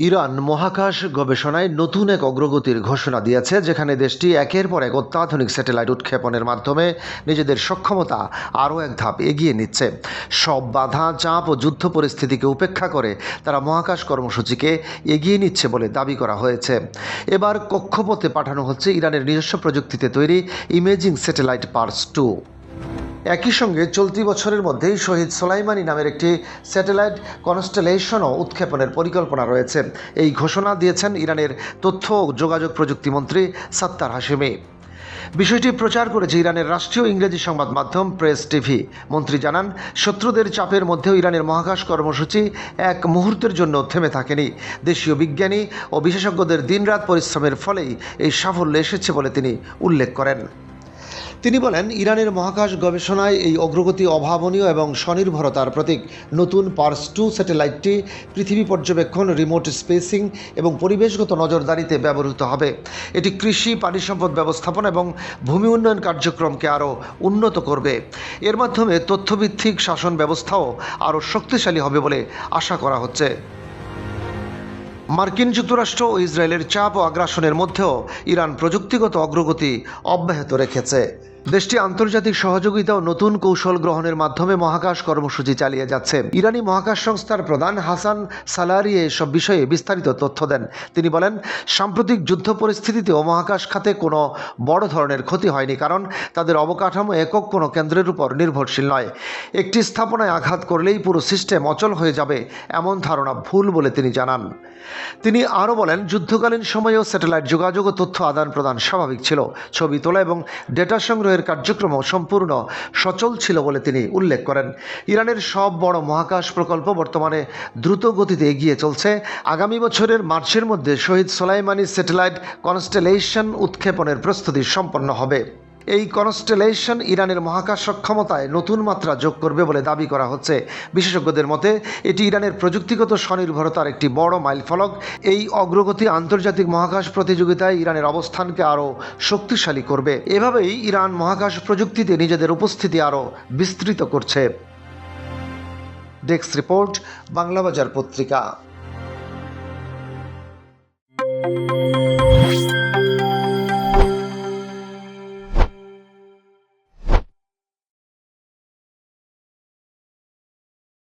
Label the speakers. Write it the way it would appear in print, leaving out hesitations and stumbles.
Speaker 1: Iran মহাকাশ গবেষণায় নতুন এক অগ্রগতির ঘোষণা দিয়েছে, যেখানে দেশটি একের পর এক অত্যাধুনিক স্যাটেলাইট উৎক্ষেপণের মাধ্যমে নিজেদের সক্ষমতা আরও এক ধাপ এগিয়ে নিচ্ছে। সব বাধা, চাপ ও যুদ্ধ পরিস্থিতিকে উপেক্ষা করে তারা মহাকাশ কর্মসূচিকে এগিয়ে নিচ্ছে বলে দাবি করা হয়েছে। এবার কক্ষপথে পাঠানো হচ্ছে ইরানের নিজস্ব প্রযুক্তিতে তৈরি ইমেজিং স্যাটেলাইট পার্স-2। একই সঙ্গে চলতি বছরের মধ্যেই শহীদ সোলাইমানি নামের একটি স্যাটেলাইট কনস্টেলেশনও উৎক্ষেপণের পরিকল্পনা রয়েছে। এই ঘোষণা দিয়েছেন ইরানের তথ্য ও যোগাযোগ প্রযুক্তিমন্ত্রী সাত্তার হাশেমি। বিষয়টি প্রচার করেছে ইরানের রাষ্ট্রীয় ইংরেজি সংবাদ মাধ্যম প্রেস টিভি। মন্ত্রী জানান, শত্রুদের চাপের মধ্যেও ইরানের মহাকাশ কর্মসূচি এক মুহূর্তের জন্য থেমে থাকেনি। দেশীয় বিজ্ঞানী ও বিশেষজ্ঞদের দিনরাত পরিশ্রমের ফলেই এই সাফল্য এসেছে বলে তিনি উল্লেখ করেন। তিনি বলেন, ইরানের মহাকাশ গবেষণায় এই অগ্রগতি অভাবনীয় এবং স্বনির্ভরতার প্রতীক। নতুন পার্স-2 স্যাটেলাইটটি পৃথিবী পর্যবেক্ষণ, রিমোট স্পেসিং এবং পরিবেশগত নজরদারিতে ব্যবহৃত হবে। এটি কৃষি, পানি সম্পদ ব্যবস্থাপনা এবং ভূমি উন্নয়ন কার্যক্রমকে আরও উন্নত করবে। এর মাধ্যমে তথ্যভিত্তিক শাসন ব্যবস্থাও আরও শক্তিশালী হবে বলে আশা করা হচ্ছে। মার্কিন যুক্তরাষ্ট্র ও ইসরায়েলের চাপ ও আগ্রাসনের মধ্যেও ইরান প্রযুক্তিগত অগ্রগতি অব্যাহত রেখেছে। দেশটি আন্তর্জাতিক সহযোগিতা ও নতুন কৌশল গ্রহণের মাধ্যমে মহাকাশ কর্মসূচি চালিয়ে যাচ্ছে। ইরানি মহাকাশ সংস্থার প্রধান হাসান সালারি এসব বিষয়ে বিস্তারিত তথ্য দেন। তিনি বলেন, সাম্প্রতিক যুদ্ধ পরিস্থিতিতেও মহাকাশ খাতে কোনো বড় ধরনের ক্ষতি হয়নি, কারণ তাদের অবকাঠামো একক কোনো কেন্দ্রের উপর নির্ভরশীল নয়। একটি স্থাপনায় আঘাত করলেই পুরো সিস্টেম অচল হয়ে যাবে, এমন ধারণা ভুল বলে তিনি জানান। তিনি আরও বলেন, যুদ্ধকালীন সময়েও স্যাটেলাইট যোগাযোগ ও তথ্য আদান প্রদান স্বাভাবিক ছিল। ছবি তোলা এবং ডেটা সংগ্রহের কার্যক্রমও সম্পূর্ণ সচল ছিল বলে তিনি উল্লেখ করেন। ইরানের সব বড় মহাকাশ প্রকল্প বর্তমানে দ্রুত গতিতে এগিয়ে চলছে। আগামী বছরের মার্চের মধ্যে শহীদ সোলাইমানি স্যাটেলাইট কনস্টেলেশন উৎক্ষেপণের প্রস্তুতি সম্পন্ন হবে। এই কনস্টেলেশন ইরানের মহাকাশ সক্ষমতায় নতুন মাত্রা যোগ করবে বলে দাবি করা হচ্ছে। বিশেষজ্ঞদের মতে এটি ইরানের প্রযুক্তিগত স্বনির্ভরতার একটি বড় মাইলফলক। এই অগ্রগতি আন্তর্জাতিক মহাকাশ প্রতিযোগিতায় ইরানের অবস্থানকে আরও শক্তিশালী করবে। এভাবেই ইরান মহাকাশ প্রযুক্তিতে নিজেদের উপস্থিতি আরও বিস্তৃত করছে। ডেস্ক রিপোর্ট, বাংলাবাজার পত্রিকা।